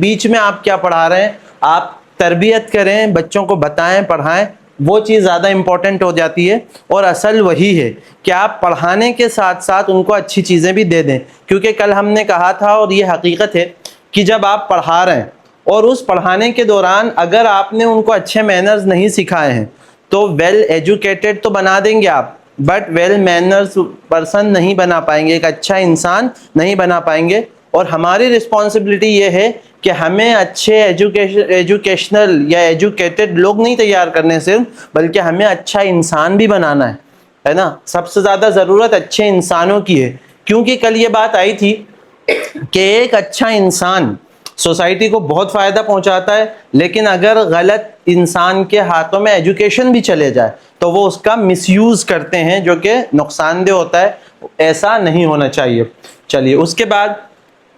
بیچ میں آپ کیا پڑھا رہے ہیں, آپ تربیت کریں, بچوں کو بتائیں, پڑھائیں, وہ چیز زیادہ امپورٹنٹ ہو جاتی ہے. اور اصل وہی ہے کہ آپ پڑھانے کے ساتھ ساتھ ان کو اچھی چیزیں بھی دے دیں, کیونکہ کل ہم نے کہا تھا اور یہ حقیقت ہے کہ جب آپ پڑھا رہے ہیں اور اس پڑھانے کے دوران اگر آپ نے ان کو اچھے مینرز نہیں سکھائے ہیں تو ویل ایجوکیٹڈ تو بنا دیں گے آپ, بٹ ویل مینرز پرسن نہیں بنا پائیں گے, ایک اچھا انسان نہیں بنا پائیں گے. اور ہماری رسپانسبلٹی یہ ہے کہ ہمیں اچھے ایجوکیشنل یا ایجوکیٹڈ لوگ نہیں تیار کرنے صرف, بلکہ ہمیں اچھا انسان بھی بنانا ہے نا. سب سے زیادہ ضرورت اچھے انسانوں کی ہے, کیونکہ کل یہ بات آئی تھی کہ ایک اچھا انسان سوسائٹی کو بہت فائدہ پہنچاتا ہے, لیکن اگر غلط انسان کے ہاتھوں میں ایجوکیشن بھی چلے جائے تو وہ اس کا مس یوز کرتے ہیں, جو کہ نقصان دہ ہوتا ہے. ایسا نہیں ہونا چاہیے. چلیے اس کے بعد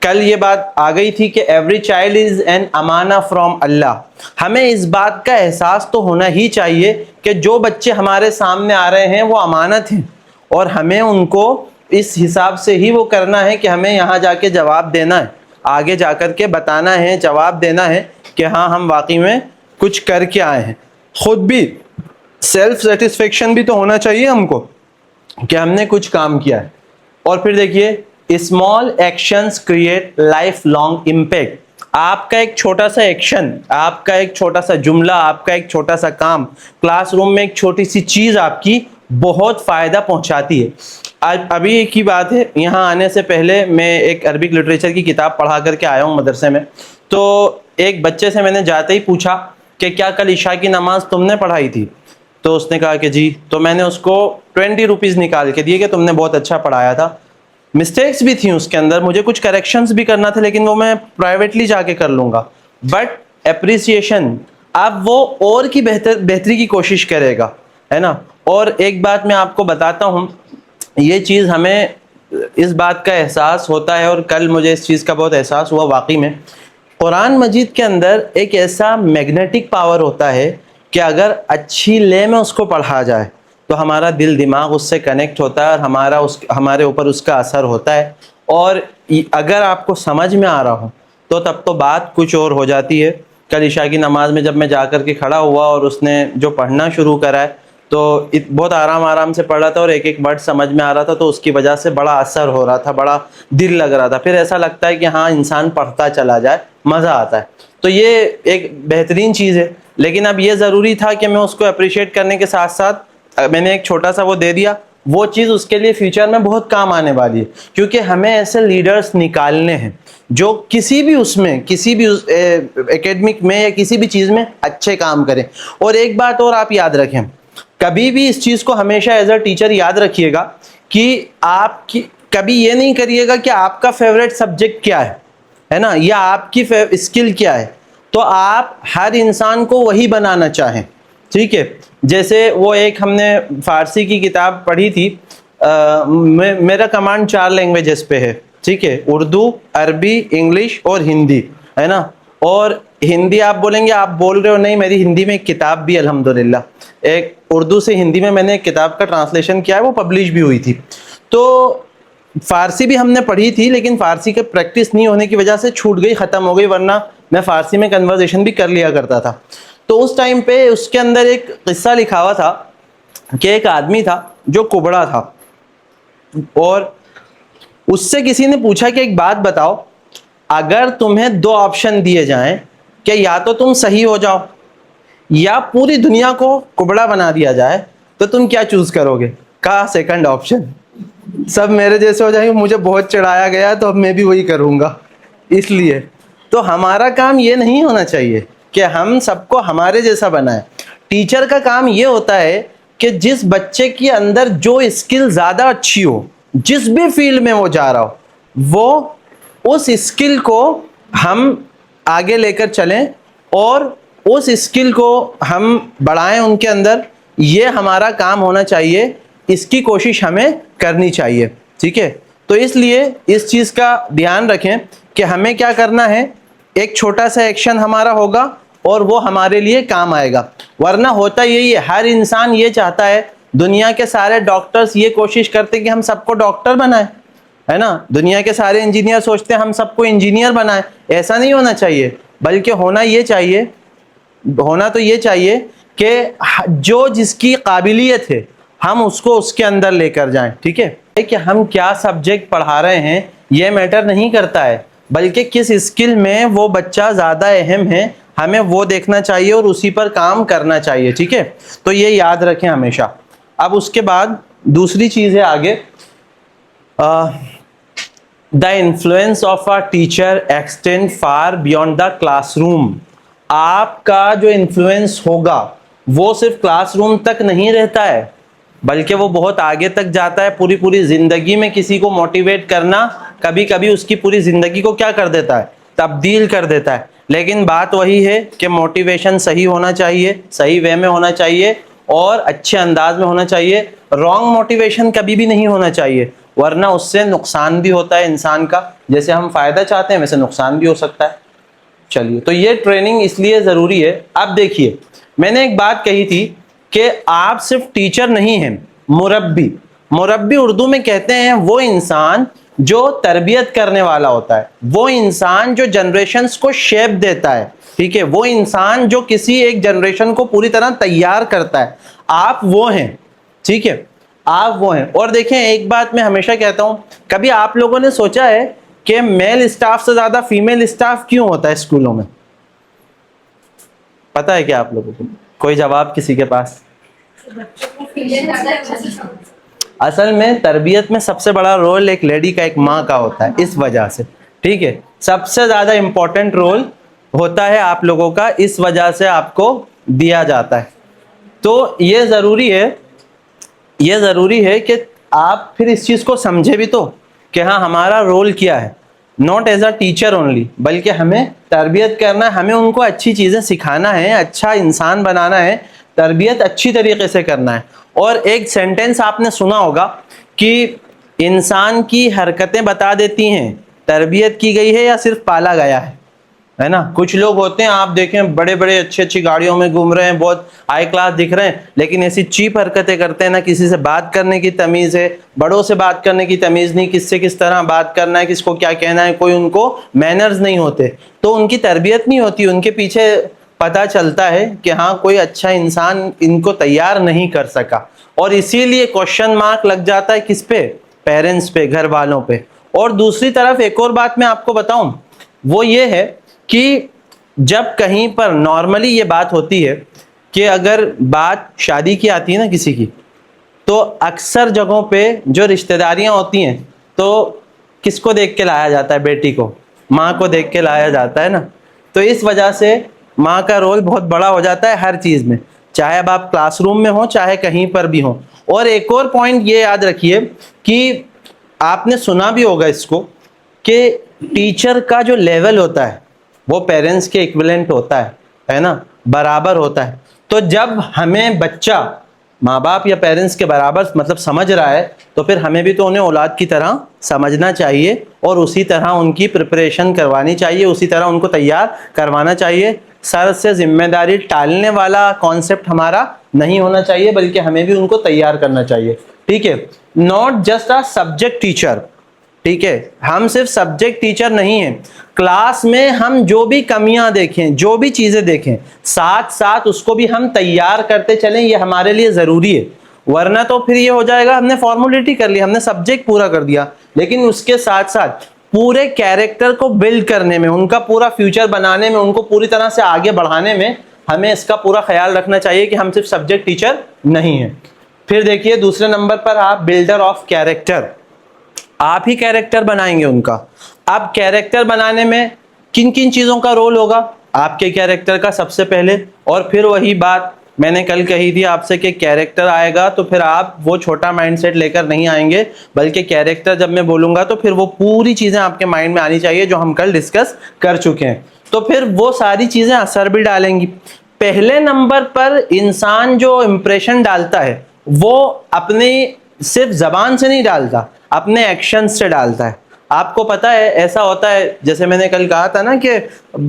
کل یہ بات آ گئی تھی کہ ایوری چائلڈ از این امانہ فرام اللہ. ہمیں اس بات کا احساس تو ہونا ہی چاہیے کہ جو بچے ہمارے سامنے آ رہے ہیں وہ امانت ہیں, اور ہمیں ان کو اس حساب سے ہی وہ کرنا ہے کہ ہمیں یہاں جا کے جواب دینا ہے, آگے جا کر کے بتانا ہے, جواب دینا ہے کہ ہاں ہم واقعی میں کچھ کر کے آئے ہیں. خود بھی سیلف سیٹسفیکشن بھی تو ہونا چاہیے ہم کو کہ ہم نے کچھ کام کیا ہے. اور پھر دیکھیے small actions create life long impact. آپ کا ایک چھوٹا سا ایکشن, آپ کا ایک چھوٹا سا جملہ, آپ کا ایک چھوٹا سا کام, کلاس روم میں ایک چھوٹی سی چیز آپ کی بہت فائدہ پہنچاتی ہے. ابھی کی بات ہے, یہاں آنے سے پہلے میں ایک عربک لٹریچر کی کتاب پڑھا کر کے آیا ہوں مدرسے میں, تو ایک بچے سے میں نے جاتے ہی پوچھا کہ کیا کل عشاء کی نماز تم نے پڑھائی تھی؟ تو اس نے کہا کہ جی. تو میں نے اس کو 20 روپیز نکال کے دیے کہ تم نے بہت اچھا پڑھایا تھا. مسٹیکس بھی تھیں اس کے اندر, مجھے کچھ کریکشنز بھی کرنا تھا, لیکن وہ میں پرائیویٹلی جا کے کر لوں گا, بٹ اپریسیشن, اب وہ اور کی بہتری کی کوشش کرے گا, ہے نا. اور ایک بات میں آپ کو بتاتا ہوں, یہ چیز ہمیں اس بات کا احساس ہوتا ہے, اور کل مجھے اس چیز کا بہت احساس ہوا. واقعی میں قرآن مجید کے اندر ایک ایسا میگنیٹک پاور ہوتا ہے کہ اگر اچھی لے میں اس کو پڑھا جائے تو ہمارا دل دماغ اس سے کنیکٹ ہوتا ہے, اور ہمارے اوپر اس کا اثر ہوتا ہے. اور اگر آپ کو سمجھ میں آ رہا ہو تو تب تو بات کچھ اور ہو جاتی ہے. کل عشاء کی نماز میں جب میں جا کر کے کھڑا ہوا اور اس نے جو پڑھنا شروع کرا ہے تو بہت آرام سے پڑھ رہا تھا, اور ایک ایک ورڈ سمجھ میں آ رہا تھا, تو اس کی وجہ سے بڑا اثر ہو رہا تھا, بڑا دل لگ رہا تھا. پھر ایسا لگتا ہے کہ ہاں انسان پڑھتا چلا جائے, مزہ آتا ہے. تو یہ ایک بہترین چیز ہے. لیکن اب یہ ضروری تھا کہ میں اس کو اپریشیٹ کرنے کے ساتھ ساتھ میں نے ایک چھوٹا سا وہ دے دیا, وہ چیز اس کے لیے فیوچر میں بہت کام آنے والی ہے, کیونکہ ہمیں ایسے لیڈرز نکالنے ہیں جو کسی بھی اس میں, کسی بھی اکیڈمک میں یا کسی بھی چیز میں اچھے کام کریں. اور ایک بات اور آپ یاد رکھیں, کبھی بھی اس چیز کو ہمیشہ ایز اے ٹیچر یاد رکھیے گا کہ آپ کی کبھی یہ نہیں کریے گا کہ آپ کا فیوریٹ سبجیکٹ کیا ہے نا, یا آپ کی اسکل کیا ہے, تو آپ ہر انسان کو وہی بنانا چاہیں. ٹھیک ہے, جیسے وہ ایک ہم نے فارسی کی کتاب پڑھی تھی, میرا کمانڈ 4 لینگویجز پہ ہے. ٹھیک ہے, اردو, عربی, انگلش اور ہندی, ہے نا. اور ہندی آپ بولیں گے, آپ بول رہے ہو نہیں, میری ہندی میں ایک کتاب بھی الحمدللہ, ایک اردو سے ہندی میں نے ایک کتاب کا ٹرانسلیشن کیا ہے, وہ پبلش بھی ہوئی تھی. تو فارسی بھی ہم نے پڑھی تھی, لیکن فارسی کے پریکٹس نہیں ہونے کی وجہ سے چھوٹ گئی, ختم ہو گئی, ورنہ میں فارسی میں کنورزیشن بھی کر لیا کرتا تھا. تو اس ٹائم پہ اس کے اندر ایک قصہ لکھا ہوا تھا کہ ایک آدمی تھا جو کبڑا تھا, اور اس سے کسی نے پوچھا کہ ایک بات بتاؤ, اگر تمہیں 2 آپشن دیے جائیں کہ یا تو تم صحیح ہو جاؤ یا پوری دنیا کو کبڑا بنا دیا جائے, تو تم کیا چوز کرو گے؟ کہا سیکنڈ آپشن, سب میرے جیسے ہو جائیں گے, مجھے بہت چڑھایا گیا تو اب میں بھی وہی کروں گا. اس لیے تو ہمارا کام یہ نہیں ہونا چاہیے کہ ہم سب کو ہمارے جیسا بنائیں. ٹیچر کا کام یہ ہوتا ہے کہ جس بچے کے اندر جو اسکل زیادہ اچھی ہو, جس بھی فیلڈ میں وہ جا رہا ہو, وہ اس اسکل کو ہم آگے لے کر چلیں اور اس اسکل کو ہم بڑھائیں ان کے اندر. یہ ہمارا کام ہونا چاہیے, اس کی کوشش ہمیں کرنی چاہیے. ٹھیک ہے, تو اس لیے اس چیز کا دھیان رکھیں کہ ہمیں کیا کرنا ہے. ایک چھوٹا سا ایکشن ہمارا ہوگا اور وہ ہمارے لیے کام آئے گا. ورنہ ہوتا یہی ہے, ہر انسان یہ چاہتا ہے, دنیا کے سارے ڈاکٹرز یہ کوشش کرتے کہ ہم سب کو ڈاکٹر بنائیں, ہے نا. دنیا کے سارے انجینئر سوچتے ہیں ہم سب کو انجینئر بنائیں. ایسا نہیں ہونا چاہیے, بلکہ ہونا تو یہ چاہیے کہ جو جس کی قابلیت ہے ہم اس کو اس کے اندر لے کر جائیں. ٹھیک ہے, کہ ہم کیا سبجیکٹ پڑھا رہے ہیں یہ میٹر نہیں کرتا ہے, بلکہ کس اسکل میں وہ بچہ زیادہ اہم ہے ہمیں وہ دیکھنا چاہیے اور اسی پر کام کرنا چاہیے. ٹھیک ہے, تو یہ یاد رکھیں ہمیشہ. اب اس کے بعد دوسری چیز ہے آگے, the influence of a teacher extend for beyond the class room. آپ کا جو انفلوئنس ہوگا وہ صرف کلاس روم تک نہیں رہتا ہے, بلکہ وہ بہت آگے تک جاتا ہے. پوری زندگی میں کسی کو موٹیویٹ کرنا کبھی کبھی اس کی پوری زندگی کو کیا کر دیتا ہے, تبدیل کر دیتا ہے. لیکن بات وہی ہے کہ موٹیویشن صحیح ہونا چاہیے, صحیح وے میں ہونا چاہیے اور اچھے انداز میں ہونا چاہیے. رانگ موٹیویشن کبھی بھی نہیں ہونا چاہیے, ورنہ اس سے نقصان بھی ہوتا ہے انسان کا. جیسے ہم فائدہ چاہتے ہیں ویسے نقصان بھی ہو سکتا ہے. چلیے, تو یہ ٹریننگ اس لیے ضروری ہے. اب دیکھیے, میں نے ایک بات کہی تھی کہ آپ صرف ٹیچر نہیں ہیں, مربی اردو میں کہتے ہیں وہ انسان جو تربیت کرنے والا ہوتا ہے, وہ انسان جو جنریشنز کو شیپ دیتا ہے. ٹھیک ہے, وہ انسان جو کسی ایک جنریشن کو پوری طرح تیار کرتا ہے. آپ وہ ہیں. ٹھیک ہے, آپ وہ ہیں. اور دیکھیں, ایک بات میں ہمیشہ کہتا ہوں, کبھی آپ لوگوں نے سوچا ہے کہ میل اسٹاف سے زیادہ فیمیل اسٹاف کیوں ہوتا ہے اسکولوں میں؟ پتا ہے کیا آپ لوگوں کو؟ کوئی جواب کسی کے پاس؟ اصل میں تربیت میں سب سے بڑا رول ایک لیڈی کا, ایک ماں کا ہوتا ہے, اس وجہ سے. ٹھیک ہے, سب سے زیادہ امپورٹنٹ رول ہوتا ہے آپ لوگوں کا, اس وجہ سے آپ کو دیا جاتا ہے. تو یہ ضروری ہے کہ آپ پھر اس چیز کو سمجھے بھی تو کہ ہاں ہمارا رول کیا ہے. Not as a teacher only, بلکہ ہمیں تربیت کرنا ہے, ہمیں ان کو اچھی چیزیں سکھانا ہے, اچھا انسان بنانا ہے, تربیت اچھی طریقے سے کرنا ہے. اور ایک سینٹینس آپ نے سنا ہوگا کہ انسان کی حرکتیں بتا دیتی ہیں تربیت کی گئی ہے یا صرف پالا گیا ہے نا. کچھ لوگ ہوتے ہیں آپ دیکھیں بڑے بڑے اچھی گاڑیوں میں گھوم رہے ہیں, بہت ہائی کلاس دکھ رہے ہیں, لیکن ایسی چیپ حرکتیں کرتے ہیں, نہ کسی سے بات کرنے کی تمیز ہے, بڑوں سے بات کرنے کی تمیز نہیں, کس سے کس طرح بات کرنا ہے, کس کو کیا کہنا ہے, کوئی ان کو مینرز نہیں ہوتے. تو ان کی تربیت نہیں ہوتی. ان کے پیچھے پتا چلتا ہے کہ ہاں کوئی اچھا انسان ان کو تیار نہیں کر سکا, اور اسی لیے کوشچن مارک لگ جاتا ہے کس پہ؟ پیرنٹس پہ, گھر والوں پہ. اور دوسری طرف ایک اور بات میں آپ کو بتاؤں, وہ یہ ہے کہ جب کہیں پر نارملی یہ بات ہوتی ہے کہ اگر بات شادی کی آتی ہے نا کسی کی, تو اکثر جگہوں پہ جو رشتہ داریاں ہوتی ہیں تو کس کو دیکھ کے لایا جاتا ہے؟ بیٹی کو, ماں کو دیکھ کے لایا جاتا ہے نا. تو اس وجہ سے ماں کا رول بہت بڑا ہو جاتا ہے ہر چیز میں, چاہے اب آپ کلاس روم میں ہوں چاہے کہیں پر بھی ہوں. اور ایک اور پوائنٹ یہ یاد رکھیے کہ آپ نے سنا بھی ہوگا اس کو, کہ ٹیچر کا جو لیول ہوتا ہے وہ پیرنٹس کے ایکویلنٹ ہوتا ہے نا, برابر ہوتا ہے. تو جب ہمیں بچہ ماں باپ یا پیرنٹس کے برابر مطلب سمجھ رہا ہے, تو پھر ہمیں بھی تو انہیں اولاد کی طرح سمجھنا چاہیے اور اسی طرح ان کی پریپریشن کروانی چاہیے, اسی طرح ان کو تیار کروانا چاہیے. سر سے ذمہ داری ٹالنے والا کانسیپٹ ہمارا نہیں ہونا چاہیے, بلکہ ہمیں بھی ان کو تیار کرنا چاہیے. ٹھیک ہے, not just a subject teacher. ٹھیک ہے, ہم صرف سبجیکٹ ٹیچر نہیں ہیں. کلاس میں ہم جو بھی کمیاں دیکھیں, جو بھی چیزیں دیکھیں, ساتھ ساتھ اس کو بھی ہم تیار کرتے چلیں, یہ ہمارے لیے ضروری ہے. ورنہ تو پھر یہ ہو جائے گا ہم نے فارمولیٹی کر لی, ہم نے سبجیکٹ پورا کر دیا, لیکن اس کے ساتھ ساتھ پورے کیریکٹر کو بلڈ کرنے میں, ان کا پورا فیوچر بنانے میں, ان کو پوری طرح سے آگے بڑھانے میں ہمیں اس کا پورا خیال رکھنا چاہیے کہ ہم صرف سبجیکٹ ٹیچر نہیں ہیں. پھر دیکھیے دوسرے نمبر پر آپ بلڈر آف کیریکٹر, آپ ہی کیریکٹر بنائیں گے ان کا. اب کیریکٹر بنانے میں کن کن چیزوں کا رول ہوگا آپ کے کیریکٹر کا؟ سب سے پہلے, اور پھر وہی بات میں نے کل کہی تھی آپ سے کہ کیریکٹر آئے گا تو پھر آپ وہ چھوٹا مائنڈ سیٹ لے کر نہیں آئیں گے, بلکہ کیریکٹر جب میں بولوں گا تو پھر وہ پوری چیزیں آپ کے مائنڈ میں آنی چاہیے جو ہم کل ڈسکس کر چکے ہیں. تو پھر وہ ساری چیزیں اثر بھی ڈالیں گی. پہلے نمبر پر انسان جو امپریشن ڈالتا ہے وہ اپنی صرف زبان سے نہیں ڈالتا, اپنے ایکشن سے ڈالتا ہے. آپ کو پتا ہے ایسا ہوتا ہے, جیسے میں نے کل کہا تھا نا کہ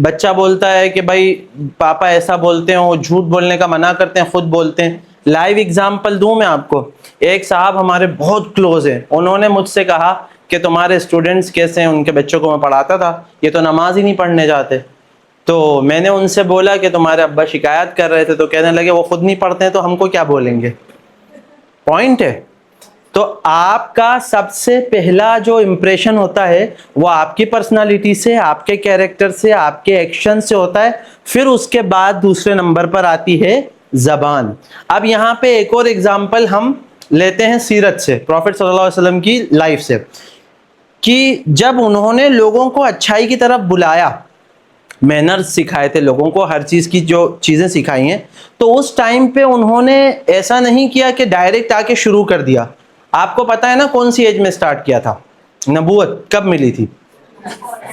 بچہ بولتا ہے کہ بھائی پاپا ایسا بولتے ہیں, وہ جھوٹ بولنے کا منع کرتے ہیں, خود بولتے ہیں. لائیو ایگزامپل دوں میں آپ کو, ایک صاحب ہمارے بہت کلوز ہیں, انہوں نے مجھ سے کہا کہ تمہارے اسٹوڈنٹس کیسے ہیں, ان کے بچوں کو میں پڑھاتا تھا, یہ تو نماز ہی نہیں پڑھنے جاتے. تو میں نے ان سے بولا کہ تمہارے ابا شکایت کر رہے تھے, تو کہنے لگے وہ خود نہیں پڑھتے ہیں تو ہم کو کیا بولیں گے. پوائنٹ ہے. تو آپ کا سب سے پہلا جو امپریشن ہوتا ہے وہ آپ کی پرسنالٹی سے, آپ کے کیریکٹر سے, آپ کے ایکشن سے ہوتا ہے. پھر اس کے بعد دوسرے نمبر پر آتی ہے زبان. اب یہاں پہ ایک اور اگزامپل ہم لیتے ہیں سیرت سے, پروفٹ صلی اللہ علیہ وسلم کی لائف سے, کہ جب انہوں نے لوگوں کو اچھائی کی طرف بلایا, مینرز سکھائے تھے لوگوں کو, ہر چیز کی جو چیزیں سکھائی ہیں, تو اس ٹائم پہ انہوں نے ایسا نہیں کیا کہ ڈائریکٹ آ کے شروع کر دیا. آپ کو پتا ہے نا کون سی ایج میں سٹارٹ کیا تھا, نبوت کب ملی تھی؟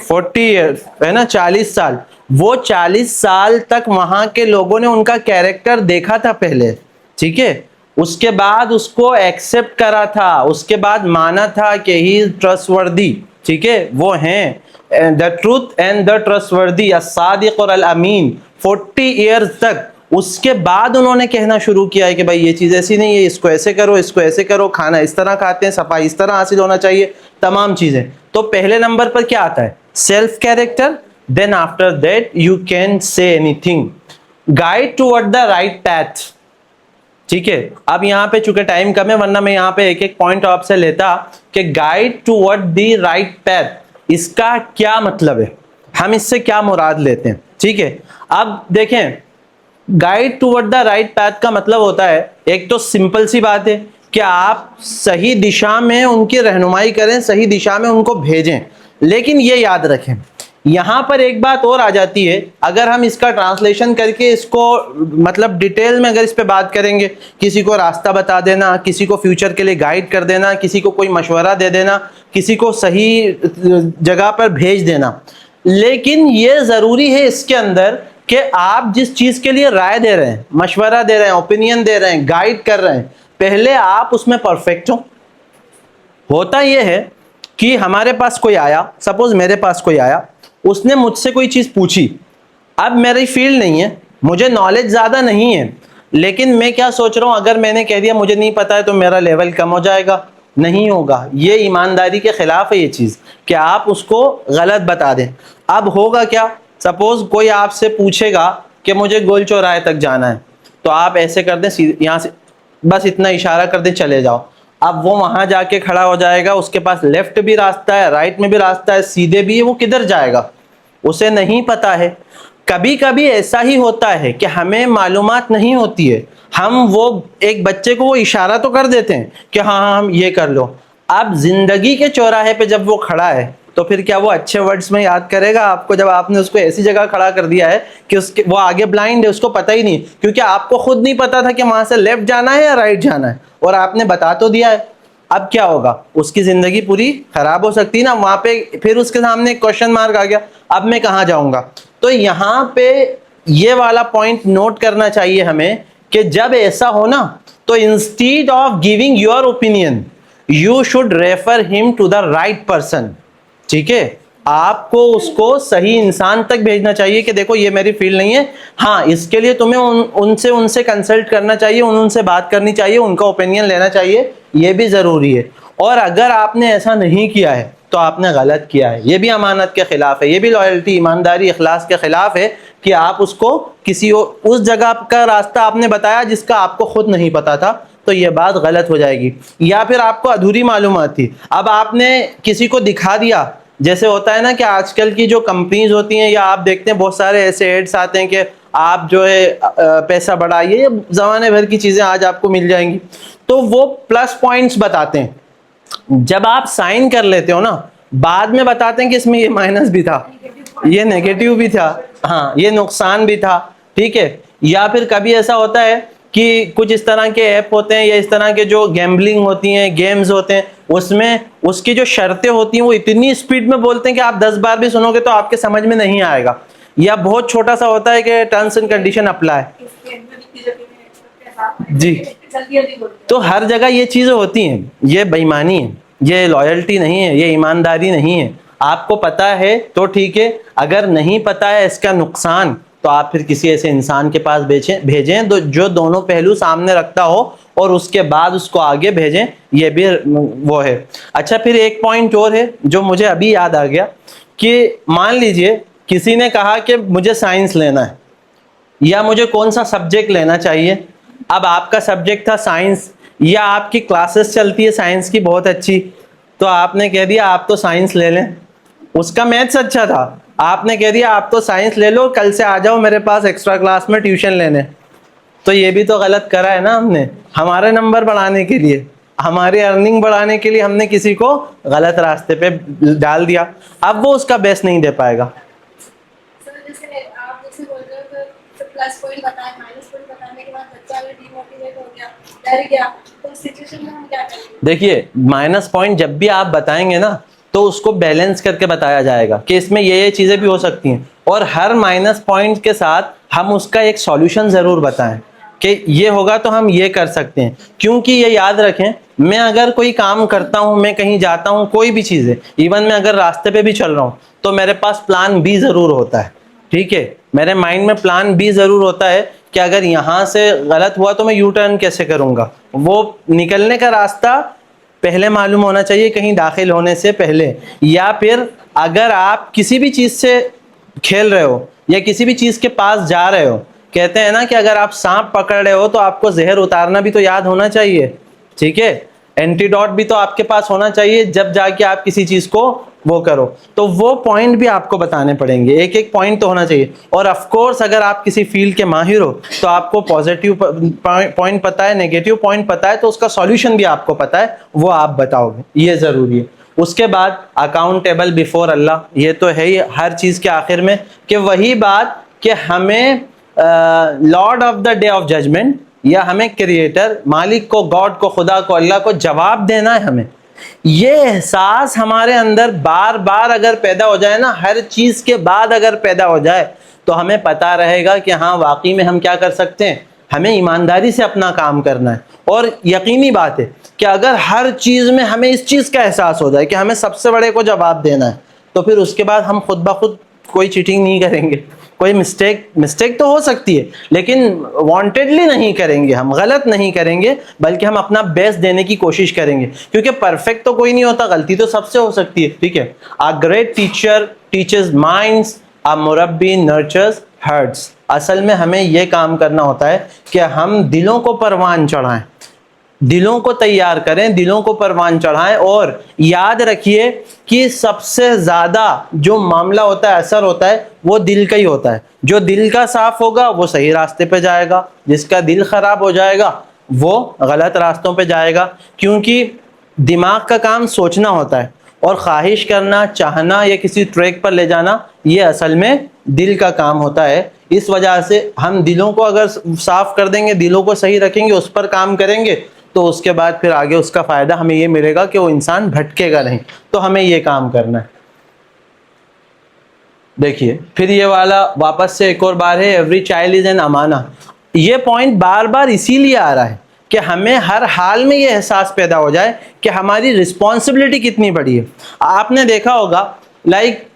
40 ایئرس ہے نا, 40 سال. وہ 40 سال تک وہاں کے لوگوں نے ان کا کیریکٹر دیکھا تھا پہلے, ٹھیک ہے, اس کے بعد اس کو ایکسپٹ کرا تھا, اس کے بعد مانا تھا کہ ہی از ٹرسٹ-وردی, ٹھیک ہے, وہ ہیں the truth and the trustworthy, الصادق اور الامین. 40 ایئرز تک. اس کے بعد انہوں نے کہنا شروع کیا ہے کہ بھائی یہ چیز ایسی نہیں ہے, اس کو ایسے کرو, اس کو ایسے کرو, کھانا اس طرح کھاتے ہیں, صفائی اس طرح حاصل ہونا چاہیے, تمام چیزیں. تو پہلے نمبر پر کیا آتا ہے؟ Self character. Then after that you can say اینی تھنگ. Guide toward the right path. ٹھیک ہے, اب یہاں پہ چونکہ ٹائم کم ہے, ورنہ میں یہاں پہ ایک ایک پوائنٹ آپ سے لیتا کہ guide toward the right path, اس کا کیا مطلب ہے, ہم اس سے کیا مراد لیتے ہیں. ٹھیک ہے, اب دیکھیں guide toward the right path کا مطلب ہوتا ہے, ایک تو سمپل سی بات ہے کہ آپ صحیح دشا میں ان کی رہنمائی کریں, صحیح دشا میں ان کو بھیجیں. لیکن یہ یاد رکھیں, یہاں پر ایک بات اور آ جاتی ہے, اگر ہم اس کا ٹرانسلیشن کر کے اس کو مطلب ڈیٹیل میں اگر اس پہ بات کریں گے, کسی کو راستہ بتا دینا, کسی کو فیوچر کے لیے گائیڈ کر دینا, کسی کو کوئی مشورہ دے دینا, کسی کو صحیح جگہ پر بھیج دینا. لیکن یہ ضروری ہے اس کے اندر کہ آپ جس چیز کے لیے رائے دے رہے ہیں, مشورہ دے رہے ہیں, اوپینین دے رہے ہیں, گائیڈ کر رہے ہیں, پہلے آپ اس میں پرفیکٹ ہوں. ہوتا یہ ہے کہ ہمارے پاس کوئی آیا, سپوز میرے پاس کوئی آیا, اس نے مجھ سے کوئی چیز پوچھی, اب میری فیلڈ نہیں ہے, مجھے نالج زیادہ نہیں ہے, لیکن میں کیا سوچ رہا ہوں, اگر میں نے کہہ دیا مجھے نہیں پتا ہے تو میرا لیول کم ہو جائے گا. نہیں ہوگا, یہ ایمانداری کے خلاف ہے یہ چیز کہ آپ اس کو غلط بتا دیں. اب ہوگا کیا, سپوز کوئی آپ سے پوچھے گا کہ مجھے گول چوراہے تک جانا ہے, تو آپ ایسے کر دیں, یہاں سے بس اتنا اشارہ کر دیں چلے جاؤ. اب وہ وہاں جا کے کھڑا ہو جائے گا, اس کے پاس لیفٹ بھی راستہ ہے, رائٹ میں بھی راستہ ہے, سیدھے بھی ہے, وہ کدھر جائے گا اسے نہیں پتا ہے. کبھی کبھی ایسا ہی ہوتا ہے کہ ہمیں معلومات نہیں ہوتی ہے, ہم وہ ایک بچے کو وہ اشارہ تو کر دیتے ہیں کہ ہاں ہاں ہم یہ کر لو. اب زندگی کے چوراہے پہ جب وہ کھڑا ہے تو پھر کیا وہ اچھے ورڈز میں یاد کرے گا آپ کو, جب آپ نے اس کو ایسی جگہ کھڑا کر دیا ہے کہ وہ آگے بلائنڈ ہے, اس کو پتہ ہی نہیں, کیونکہ آپ کو خود نہیں پتا تھا کہ وہاں سے لیفٹ جانا ہے یا رائٹ جانا ہے, اور آپ نے بتا تو دیا ہے. اب کیا ہوگا, اس کی زندگی پوری خراب ہو سکتی نا وہاں پہ. پھر اس کے سامنے ایک کوشچن مارک آ گیا, اب میں کہاں جاؤں گا. تو یہاں پہ یہ والا پوائنٹ نوٹ کرنا چاہیے ہمیں کہ جب ایسا ہو نا, تو instead of giving your opinion you should refer ہم ٹو دا رائٹ پرسن. ٹھیک ہے, آپ کو اس کو صحیح انسان تک بھیجنا چاہیے کہ دیکھو یہ میری فیلڈ نہیں ہے, ہاں اس کے لیے تمہیں ان سے کنسلٹ کرنا چاہیے, ان سے بات کرنی چاہیے, ان کا اوپینین لینا چاہیے, یہ بھی ضروری ہے. اور اگر آپ نے ایسا نہیں کیا ہے تو آپ نے غلط کیا ہے, یہ بھی امانت کے خلاف ہے, یہ بھی لائلٹی, ایمانداری, اخلاص کے خلاف ہے کہ آپ اس کو کسی اس جگہ کا راستہ آپ نے بتایا جس کا آپ کو خود نہیں پتا تھا, تو یہ بات غلط ہو جائے گی. یا پھر آپ کو ادھوری معلومات تھی, اب آپ نے کسی کو دکھا دیا, جیسے ہوتا ہے نا کہ آج کل کی جو کمپنیز ہوتی ہیں, یا آپ دیکھتے ہیں بہت سارے ایسے ایڈس آتے ہیں کہ آپ جو ہے پیسہ بڑھائیے, زمانے بھر کی چیزیں آج آپ کو مل جائیں گی, تو وہ پلس پوائنٹس بتاتے ہیں. جب آپ سائن کر لیتے ہو نا, بعد میں بتاتے ہیں کہ اس میں یہ مائنس بھی تھا, یہ نیگیٹو بھی تھا, ہاں یہ نقصان بھی تھا. ٹھیک ہے, یا پھر کبھی ایسا ہوتا ہے کہ کچھ اس طرح کے ایپ ہوتے ہیں, یا اس طرح کے جو گیمبلنگ ہوتی ہیں, گیمز ہوتے ہیں, اس میں اس کی جو شرطیں ہوتی ہیں وہ اتنی اسپیڈ میں بولتے ہیں کہ آپ 10 بار بھی سنو گے تو آپ کے سمجھ میں نہیں آئے گا. یا بہت چھوٹا سا ہوتا ہے کہ ٹرمز اینڈ کنڈیشن اپلائی, جی, تو ہر جگہ یہ چیزیں ہوتی ہیں. یہ بے ایمانی ہے, یہ لائلٹی نہیں ہے, یہ ایمانداری نہیں ہے. آپ کو پتا ہے تو ٹھیک ہے, اگر نہیں پتا ہے اس کا نقصان, تو آپ پھر کسی ایسے انسان کے پاس بھیجیں جو دونوں پہلو سامنے رکھتا ہو, اور اس کے بعد اس کو آگے بھیجیں, یہ بھی وہ ہے. اچھا پھر ایک پوائنٹ اور ہے جو مجھے ابھی یاد آ گیا, کہ مان لیجئے کسی نے کہا کہ مجھے سائنس لینا ہے یا مجھے کون سا سبجیکٹ لینا چاہیے. اب آپ کا سبجیکٹ تھا سائنس, یا آپ کی کلاسز چلتی ہے سائنس کی بہت اچھی, تو آپ نے کہہ دیا آپ تو سائنس لے لیں. اس کا میتھس اچھا تھا, آپ نے کہہ دیا آپ تو سائنس لے لو, کل سے آ جاؤ میرے پاس ایکسٹرا کلاس میں ٹیوشن لینے. تو یہ بھی تو غلط کرا ہے نا ہم نے, ہمارے نمبر بڑھانے کے لیے, ہماری ارننگ بڑھانے کے لیے ہم نے کسی کو غلط راستے پہ ڈال دیا. اب وہ اس کا بیس نہیں دے پائے گا. پلس پوائنٹ بتائیں, مائنس پوائنٹ بتانے کے بعد بچہ اگر ڈی موٹیویٹ ہو گیا, ڈر گیا, تو اس سچویشن میں ہم کیا کریں گے؟ دیکھیے مائنس پوائنٹ جب بھی آپ بتائیں گے نا تو اس کو بیلنس کر کے بتایا جائے گا کہ اس میں یہ چیزیں بھی ہو سکتی ہیں, اور ہر مائنس پوائنٹ کے ساتھ ہم اس کا ایک سولوشن ضرور بتائیں کہ یہ ہوگا تو ہم یہ کر سکتے ہیں. کیونکہ یہ یاد رکھیں, میں اگر کوئی کام کرتا ہوں, میں کہیں جاتا ہوں, کوئی بھی چیز ہے, ایون میں اگر راستے پہ بھی چل رہا ہوں تو میرے پاس پلان بی ضرور ہوتا ہے. ٹھیک ہے, میرے مائنڈ میں پلان بی ضرور ہوتا ہے کہ اگر یہاں سے غلط ہوا تو میں یو ٹرن کیسے کروں گا. وہ نکلنے کا راستہ پہلے معلوم ہونا چاہیے کہیں داخل ہونے سے پہلے. یا پھر اگر آپ کسی بھی چیز سے کھیل رہے ہو یا کسی بھی چیز کے پاس جا رہے ہو, کہتے ہیں نا کہ اگر آپ سانپ پکڑ رہے ہو تو آپ کو زہر اتارنا بھی تو یاد ہونا چاہیے. ٹھیک ہے, اینٹی ڈاٹ بھی تو آپ کے پاس ہونا چاہیے جب جا کے آپ کسی چیز کو وہ کرو. تو وہ پوائنٹ بھی آپ کو بتانے پڑیں گے, ایک ایک پوائنٹ تو ہونا چاہیے. اور آف کورس اگر آپ کسی فیلڈ کے ماہر ہو تو آپ کو پازیٹیو پوائنٹ پتہ ہے, نیگیٹو پوائنٹ پتہ ہے, تو اس کا سولوشن بھی آپ کو پتہ ہے, وہ آپ بتاؤ گے, یہ ضروری ہے. اس کے بعد اکاؤنٹیبل بیفور اللہ, یہ تو ہے ہی ہر چیز کے آخر میں, کہ وہی بات کہ ہمیں lord of the day of judgment, یا ہمیں کریٹر مالک کو, گاڈ کو, خدا کو, اللہ کو جواب دینا ہے ہمیں. یہ احساس ہمارے اندر بار بار اگر پیدا ہو جائے نا, ہر چیز کے بعد اگر پیدا ہو جائے, تو ہمیں پتا رہے گا کہ ہاں واقعی میں ہم کیا کر سکتے ہیں, ہمیں ایمانداری سے اپنا کام کرنا ہے. اور یقینی بات ہے کہ اگر ہر چیز میں ہمیں اس چیز کا احساس ہو جائے کہ ہمیں سب سے بڑے کو جواب دینا ہے, تو پھر اس کے بعد ہم خود بخود کوئی چیٹنگ نہیں کریں گے. کوئی مسٹیک تو ہو سکتی ہے لیکن وانٹیڈلی نہیں کریں گے, ہم غلط نہیں کریں گے, بلکہ ہم اپنا بیسٹ دینے کی کوشش کریں گے. کیونکہ پرفیکٹ تو کوئی نہیں ہوتا, غلطی تو سب سے ہو سکتی ہے. ٹھیک ہے, a great teacher teaches minds, a مربی nurtures hearts. اصل میں ہمیں یہ کام کرنا ہوتا ہے کہ ہم دلوں کو پروان چڑھائیں, دلوں کو تیار کریں, دلوں کو پروان چڑھائیں. اور یاد رکھیے کہ سب سے زیادہ جو معاملہ ہوتا ہے, اثر ہوتا ہے, وہ دل کا ہی ہوتا ہے. جو دل کا صاف ہوگا وہ صحیح راستے پہ جائے گا, جس کا دل خراب ہو جائے گا وہ غلط راستوں پہ جائے گا. کیونکہ دماغ کا کام سوچنا ہوتا ہے, اور خواہش کرنا, چاہنا یا کسی ٹریک پر لے جانا, یہ اصل میں دل کا کام ہوتا ہے. اس وجہ سے ہم دلوں کو اگر صاف کر دیں گے, دلوں کو صحیح رکھیں گے, اس پر کام کریں گے, تو اس کے بعد پھر آگے اس کا فائدہ ہمیں یہ ملے گا کہ وہ انسان بھٹکے گا نہیں. تو ہمیں یہ کام کرنا ہے. دیکھیے پھر یہ والا واپس سے ایک اور بار ہے, ایوری چائلڈ از این امانہ. یہ پوائنٹ بار بار اسی لیے آ رہا ہے کہ ہمیں ہر حال میں یہ احساس پیدا ہو جائے کہ ہماری رسپانسبلٹی کتنی بڑی ہے. آپ نے دیکھا ہوگا, لائک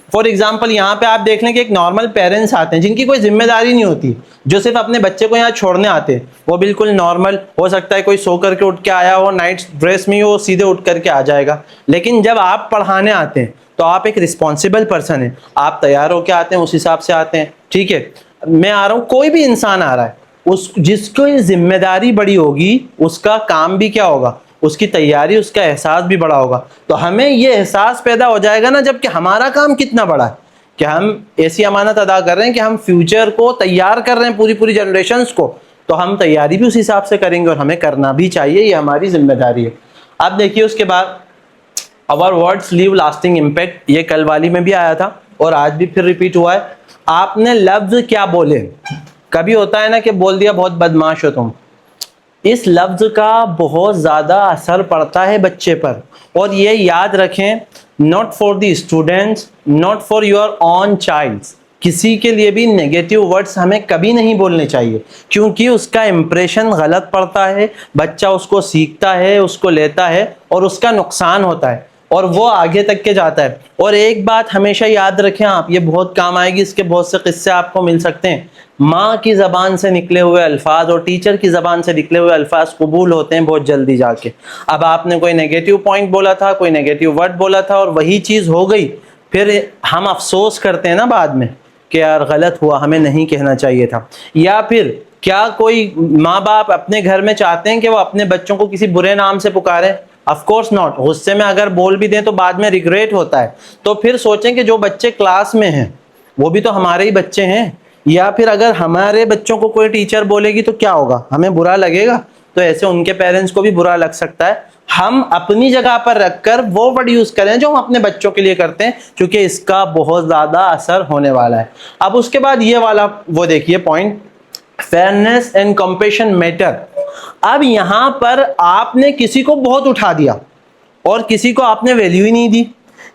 فار ایگزامپل یہاں پہ آپ دیکھ لیں کہ ایک نارمل پیرنٹس آتے ہیں جن کی کوئی ذمہ داری نہیں ہوتی, جو صرف اپنے بچے کو یہاں چھوڑنے آتے ہیں. وہ بالکل نارمل ہو سکتا ہے, کوئی سو کر کے اٹھ کے آیا ہو, نائٹ ڈریس میں وہ سیدھے اٹھ کر کے آ جائے گا. لیکن جب آپ پڑھانے آتے ہیں تو آپ ایک رسپانسبل پرسن ہیں, آپ تیار ہو کے آتے ہیں, اس حساب سے آتے ہیں. ٹھیک ہے, میں آ رہا ہوں, کوئی بھی انسان آ رہا ہے, جس کو ذمہ داری بڑی ہوگی اس کا کام بھی کیا ہوگا, اس کی تیاری, اس کا احساس بھی بڑا ہوگا. تو ہمیں یہ احساس پیدا ہو جائے گا نا جب کہ ہمارا کام کتنا بڑا ہے, کہ ہم ایسی امانت ادا کر رہے ہیں کہ ہم فیوچر کو تیار کر رہے ہیں, پوری جنریشنز کو. تو ہم تیاری بھی اس حساب سے کریں گے, اور ہمیں کرنا بھی چاہیے, یہ ہماری ذمہ داری ہے. اب دیکھیے اس کے بعد our words leave lasting impact. یہ کل والی میں بھی آیا تھا اور آج بھی پھر ریپیٹ ہوا ہے. آپ نے لفظ کیا بولے, کبھی ہوتا ہے نا کہ بول دیا بہت بدماش ہو تم, اس لفظ کا بہت زیادہ اثر پڑتا ہے بچے پر. اور یہ یاد رکھیں, not for the students, not for your own child. کسی کے لیے بھی نیگیٹو ورڈز ہمیں کبھی نہیں بولنے چاہیے, کیونکہ اس کا امپریشن غلط پڑتا ہے, بچہ اس کو سیکھتا ہے, اس کو لیتا ہے, اور اس کا نقصان ہوتا ہے. اور وہ آگے تک کے جاتا ہے. اور ایک بات ہمیشہ یاد رکھیں آپ, یہ بہت کام آئے گی, اس کے بہت سے قصے آپ کو مل سکتے ہیں. ماں کی زبان سے نکلے ہوئے الفاظ اور ٹیچر کی زبان سے نکلے ہوئے الفاظ قبول ہوتے ہیں بہت جلدی جا کے. اب آپ نے کوئی نیگیٹو پوائنٹ بولا تھا, کوئی نیگیٹو ورڈ بولا تھا اور وہی چیز ہو گئی, پھر ہم افسوس کرتے ہیں نا بعد میں کہ یار غلط ہوا, ہمیں نہیں کہنا چاہیے تھا. یا پھر کیا کوئی ماں باپ اپنے گھر میں چاہتے ہیں کہ وہ اپنے بچوں کو کسی برے نام سے پکاریں؟ Of course not. غصے میں اگر بول بھی دیں تو بعد میں ریگریٹ ہوتا ہے. تو پھر سوچیں کہ جو بچے کلاس میں ہیں وہ بھی تو ہمارے ہی بچے ہیں. یا پھر اگر ہمارے بچوں کو کوئی ٹیچر بولے گی تو کیا ہوگا, ہمیں برا لگے گا, تو ایسے ان کے پیرنٹس کو بھی برا لگ سکتا ہے. ہم اپنی جگہ پر رکھ کر وہ ورڈ یوز کریں جو ہم اپنے بچوں کے لیے کرتے ہیں, کیونکہ اس کا بہت زیادہ اثر ہونے والا ہے. اب اس کے بعد یہ والا وہ دیکھیے point, fairness and compassion matter. اب یہاں پر آپ نے کسی کو بہت اٹھا دیا اور کسی کو آپ نے ویلیو ہی نہیں دی,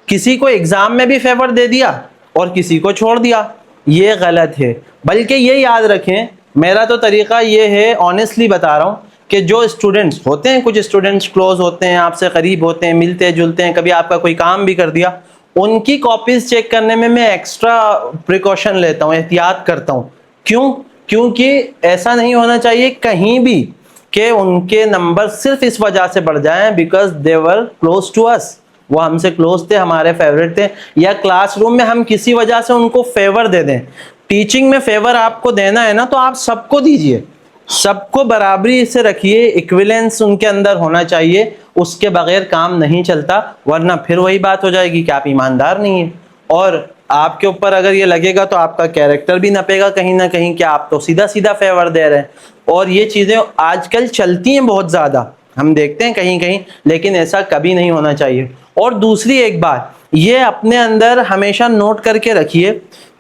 کسی کو ایگزام میں بھی فیور دے دیا اور کسی کو چھوڑ دیا. یہ غلط ہے. بلکہ یہ یاد رکھیں, میرا تو طریقہ یہ ہے, آنیسٹلی بتا رہا ہوں, کہ جو اسٹوڈنٹس ہوتے ہیں, کچھ اسٹوڈنٹس کلوز ہوتے ہیں, آپ سے قریب ہوتے ہیں, ملتے جلتے ہیں, کبھی آپ کا کوئی کام بھی کر دیا, ان کی کاپیز چیک کرنے میں ایکسٹرا پریکاشن لیتا ہوں, احتیاط کرتا ہوں. کیوں؟ کیونکہ ایسا نہیں ہونا چاہیے کہیں بھی کہ ان کے نمبر صرف اس وجہ سے بڑھ جائیں because they were close to us, وہ ہم سے کلوز تھے, ہمارے فیوریٹ تھے, یا کلاس روم میں ہم کسی وجہ سے ان کو فیور دے دیں. ٹیچنگ میں فیور آپ کو دینا ہے نا, تو آپ سب کو دیجئے, سب کو برابری سے رکھیے, ایکویلنس ان کے اندر ہونا چاہیے, اس کے بغیر کام نہیں چلتا, ورنہ پھر وہی بات ہو جائے گی کہ آپ ایماندار نہیں ہیں. اور آپ کے اوپر اگر یہ لگے گا تو آپ کا کیریکٹر بھی نپے گا کہیں نہ کہیں کہ آپ تو سیدھا سیدھا فیور دے رہے ہیں. اور یہ چیزیں آج کل چلتی ہیں بہت زیادہ, ہم دیکھتے ہیں کہیں کہیں, لیکن ایسا کبھی نہیں ہونا چاہیے. اور دوسری ایک بات یہ اپنے اندر ہمیشہ نوٹ کر کے رکھیے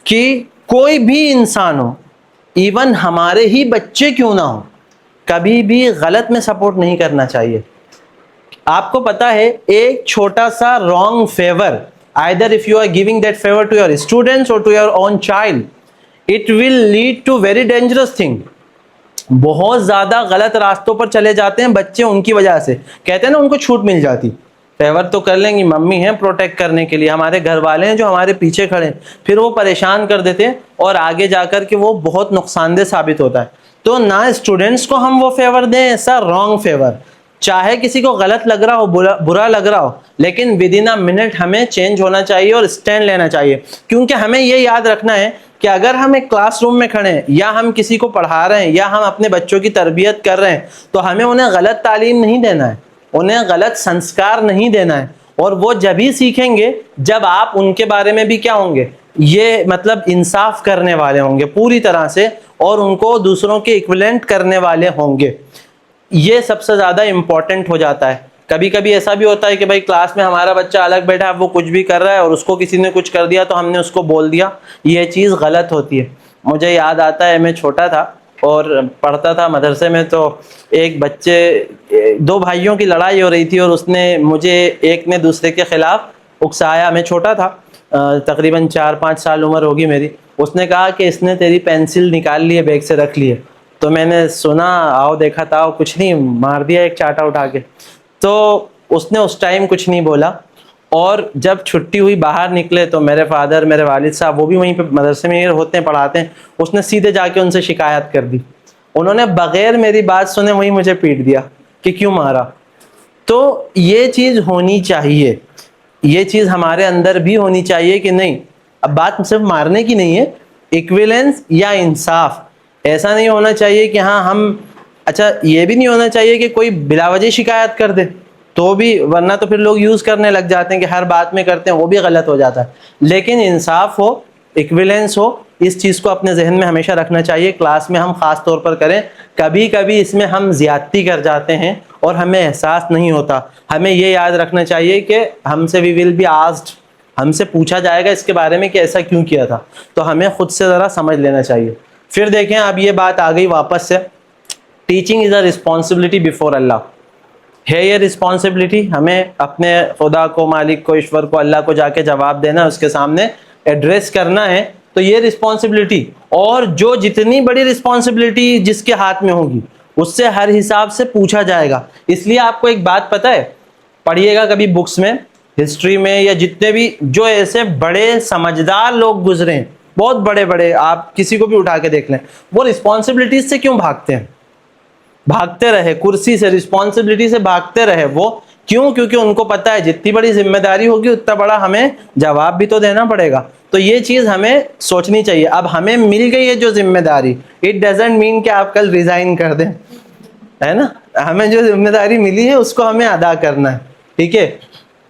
کہ کوئی بھی انسان ہو, ایون ہمارے ہی بچے کیوں نہ ہو, کبھی بھی غلط میں سپورٹ نہیں کرنا چاہیے. آپ کو پتا ہے ایک چھوٹا سا wrong favour, either if you are giving that favor to your students or to your own child, it will lead to very dangerous thing. بہت زیادہ غلط راستوں پر چلے جاتے ہیں بچے ان کی وجہ سے. کہتے ہیں نا ان کو چھوٹ مل جاتی, فیور تو کر لیں گی, ممی ہیں پروٹیکٹ کرنے کے لیے, ہمارے گھر والے ہیں جو ہمارے پیچھے کھڑے ہیں, پھر وہ پریشان کر دیتے ہیں اور آگے جا کر کے وہ بہت نقصان دہ ثابت ہوتا ہے. تو نہ اسٹوڈنٹس کو ہم وہ فیور دیں, ایسا رانگ فیور, چاہے کسی کو غلط لگ رہا ہو, برا لگ رہا ہو, لیکن ود ان اے منٹ ہمیں چینج ہونا چاہیے اور اسٹینڈ لینا چاہیے. کیونکہ ہمیں یہ یاد رکھنا ہے کہ اگر ہم ایک کلاس روم میں کھڑے ہیں, یا ہم کسی کو پڑھا رہے ہیں, یا ہم اپنے بچوں کی تربیت کر رہے ہیں, تو ہمیں انہیں غلط تعلیم نہیں دینا ہے, انہیں غلط سنسکار نہیں دینا ہے. اور وہ جب ہی سیکھیں گے جب آپ ان کے بارے میں بھی کیا ہوں گے, یہ مطلب انصاف کرنے والے ہوں گے پوری طرح سے, اور ان کو دوسروں کے ایکویلنٹ کرنے والے ہوں گے. یہ سب سے زیادہ امپورٹنٹ ہو جاتا ہے. کبھی کبھی ایسا بھی ہوتا ہے کہ بھائی کلاس میں ہمارا بچہ الگ بیٹھا ہے, وہ کچھ بھی کر رہا ہے اور اس کو کسی نے کچھ کر دیا تو ہم نے اس کو بول دیا, یہ چیز غلط ہوتی ہے. مجھے یاد آتا ہے میں چھوٹا تھا اور پڑھتا تھا مدرسے میں, تو ایک بچے, دو بھائیوں کی لڑائی ہو رہی تھی اور اس نے مجھے, ایک نے دوسرے کے خلاف اکسایا. میں چھوٹا تھا, تقریباً 4-5 سال عمر ہوگی میری. اس نے کہا کہ اس نے تیری پینسل نکال لی ہے, بیگ سے رکھ لی ہے. تو میں نے سنا, آؤ دیکھا تھا, کچھ نہیں, مار دیا ایک چاٹا اٹھا کے. تو اس نے اس ٹائم کچھ نہیں بولا, اور جب چھٹی ہوئی باہر نکلے تو میرے فادر, میرے والد صاحب, وہ بھی وہیں پہ مدرسے میں ہوتے ہیں, پڑھاتے ہیں, اس نے سیدھے جا کے ان سے شکایت کر دی. انہوں نے بغیر میری بات سنے وہیں مجھے پیٹ دیا کہ کیوں مارا. تو یہ چیز ہونی چاہیے, یہ چیز ہمارے اندر بھی ہونی چاہیے کہ نہیں, اب بات صرف مارنے کی نہیں ہے, ایکویلنس یا انصاف. ایسا نہیں ہونا چاہیے کہ ہاں ہم, اچھا یہ بھی نہیں ہونا چاہیے کہ کوئی بلا وجہ شکایت کر دے تو بھی, ورنہ تو پھر لوگ یوز کرنے لگ جاتے ہیں کہ ہر بات میں کرتے ہیں, وہ بھی غلط ہو جاتا ہے. لیکن انصاف ہو, ایکویلنس ہو, اس چیز کو اپنے ذہن میں ہمیشہ رکھنا چاہیے. کلاس میں ہم خاص طور پر کریں, کبھی کبھی اس میں ہم زیادتی کر جاتے ہیں اور ہمیں احساس نہیں ہوتا. ہمیں یہ یاد رکھنا چاہیے کہ ہم سے وی ول بی آسکڈ, ہم سے پوچھا جائے گا اس کے بارے میں کہ ایسا کیوں کیا تھا, تو ہمیں خود سے ذرا سمجھ لینا چاہیے. پھر دیکھیں, اب یہ بات آ گئی واپس سے, teaching is a responsibility before Allah. ہے یہ رسپانسبلٹی, ہمیں اپنے خدا کو, مالک کو, ایشور کو, اللہ کو جا کے جواب دینا, اس کے سامنے ایڈریس کرنا ہے. تو یہ رسپانسبلٹی, اور جو جتنی بڑی رسپانسبلٹی جس کے ہاتھ میں ہوگی اس سے ہر حساب سے پوچھا جائے گا. اس لیے آپ کو ایک بات پتہ ہے, پڑھیے گا کبھی بکس میں, ہسٹری میں یا جتنے بھی جو ایسے بڑے سمجھدار لوگ گزرے ہیں, بہت بڑے بڑے, آپ کسی کو بھی اٹھا کے دیکھ لیں, وہ رسپانسبلٹیز سے کیوں بھاگتے ہیں؟ بھاگتے رہے کرسی سے, رسپانسبلٹی سے بھاگتے رہے. وہ کیوں؟ کیونکہ ان کو پتا ہے جتنی بڑی ذمہ داری ہوگی اتنا بڑا ہمیں جواب بھی تو دینا پڑے گا. تو یہ چیز ہمیں سوچنی چاہیے. اب ہمیں مل گئی ہے جو ذمہ داری, اٹ ڈزنٹ مین کہ آپ کل ریزائن کر دیں, ہے نا. ہمیں جو ذمہ داری ملی ہے اس کو ہمیں ادا کرنا ہے, ٹھیک ہے.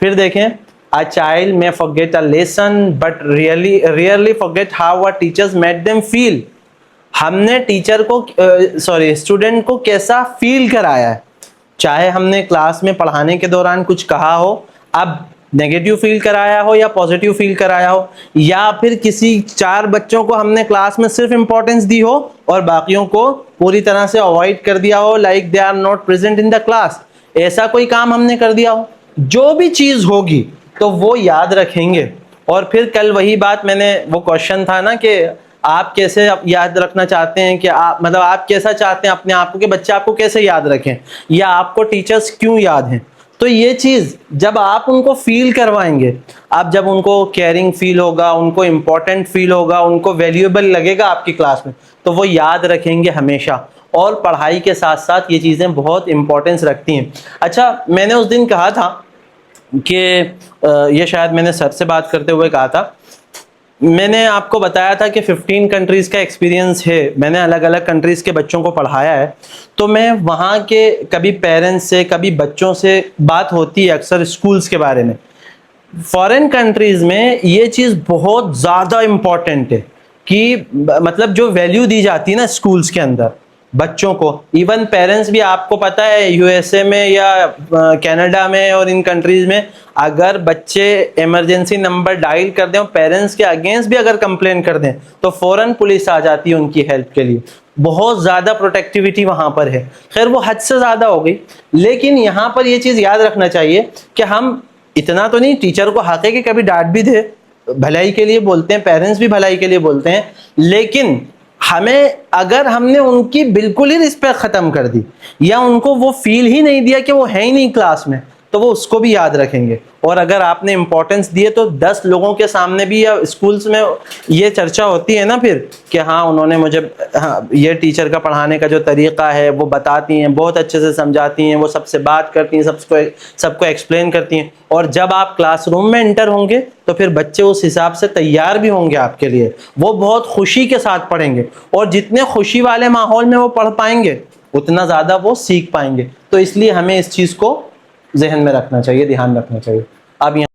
پھر دیکھیں, a child may forget a lesson but rarely forget how our teachers made them feel. ہم نے ٹیچر کو اسٹوڈنٹ کو کیسا فیل کرایا ہے, چاہے ہم نے کلاس میں پڑھانے کے دوران کچھ کہا ہو, اب نیگیٹو فیل کرایا ہو یا پازیٹیو فیل کرایا ہو, یا پھر کسی 4 بچوں کو ہم نے کلاس میں صرف امپورٹنس دی ہو اور باقیوں کو پوری طرح سے اوائڈ کر دیا ہو, like they are not present in the class, ایسا کوئی کام ہم نے کر دیا ہو, جو بھی چیز ہوگی تو وہ یاد رکھیں گے. اور پھر کل وہی بات, میں نے وہ کوشچن تھا نا کہ آپ کیسے یاد رکھنا چاہتے ہیں, کہ آپ مطلب آپ کیسا چاہتے ہیں اپنے آپ کو کہ بچے آپ کو کیسے یاد رکھیں, یا آپ کو ٹیچرز کیوں یاد ہیں. تو یہ چیز جب آپ ان کو فیل کروائیں گے, آپ جب ان کو کیئرنگ فیل ہوگا, ان کو امپورٹنٹ فیل ہوگا, ان کو ویلیوبل لگے گا آپ کی کلاس میں, تو وہ یاد رکھیں گے ہمیشہ. اور پڑھائی کے ساتھ ساتھ یہ چیزیں بہت امپورٹنس رکھتی ہیں. اچھا, میں نے اس دن کہا تھا کہ یہ شاید میں نے سر سے بات کرتے ہوئے کہا تھا, میں نے آپ کو بتایا تھا کہ 15 کنٹریز کا ایکسپیرینس ہے, میں نے الگ الگ کنٹریز کے بچوں کو پڑھایا ہے. تو میں وہاں کے کبھی پیرنٹس سے کبھی بچوں سے بات ہوتی ہے اکثر اسکولس کے بارے میں. فارن کنٹریز میں یہ چیز بہت زیادہ امپورٹنٹ ہے کہ مطلب جو ویلیو دی جاتی ہے نا اسکولس کے اندر بچوں کو, ایون پیرنٹس بھی, آپ کو پتا ہے یو ایس اے میں یا کینیڈا میں اور ان کنٹریز میں اگر بچے ایمرجنسی نمبر ڈائل کر دیں اور پیرنٹس کے اگینسٹ بھی اگر کمپلین کر دیں تو فوراً پولیس آ جاتی ہے ان کی ہیلپ کے لیے. بہت زیادہ پروٹیکٹیوٹی وہاں پر ہے. خیر وہ حد سے زیادہ ہو گئی, لیکن یہاں پر یہ چیز یاد رکھنا چاہیے کہ ہم اتنا تو نہیں, ٹیچر کو حق ہے کہ کبھی ڈانٹ بھی دے, بھلائی کے لیے بولتے ہیں, پیرنٹس بھی بھلائی کے لیے بولتے ہیں, لیکن ہمیں اگر ہم نے ان کی بالکل ہی رسپیکٹ ختم کر دی یا ان کو وہ فیل ہی نہیں دیا کہ وہ ہے ہی نہیں کلاس میں, تو وہ اس کو بھی یاد رکھیں گے. اور اگر آپ نے امپورٹنس دیے تو 10 لوگوں کے سامنے بھی یا اسکولس میں یہ چرچا ہوتی ہے نا پھر کہ ہاں انہوں نے مجھے, ہاں یہ ٹیچر کا پڑھانے کا جو طریقہ ہے وہ بتاتی ہیں, بہت اچھے سے سمجھاتی ہیں, وہ سب سے بات کرتی ہیں, سب کو ایکسپلین کرتی ہیں. اور جب آپ کلاس روم میں انٹر ہوں گے تو پھر بچے اس حساب سے تیار بھی ہوں گے آپ کے لیے, وہ بہت خوشی کے ساتھ پڑھیں گے, اور جتنے خوشی والے ماحول میں وہ پڑھ پائیں گے اتنا زیادہ وہ سیکھ پائیں گے. تو اس لیے ہمیں اس چیز کو ذہن میں رکھنا چاہیے, دھیان رکھنا چاہیے. اب یہاں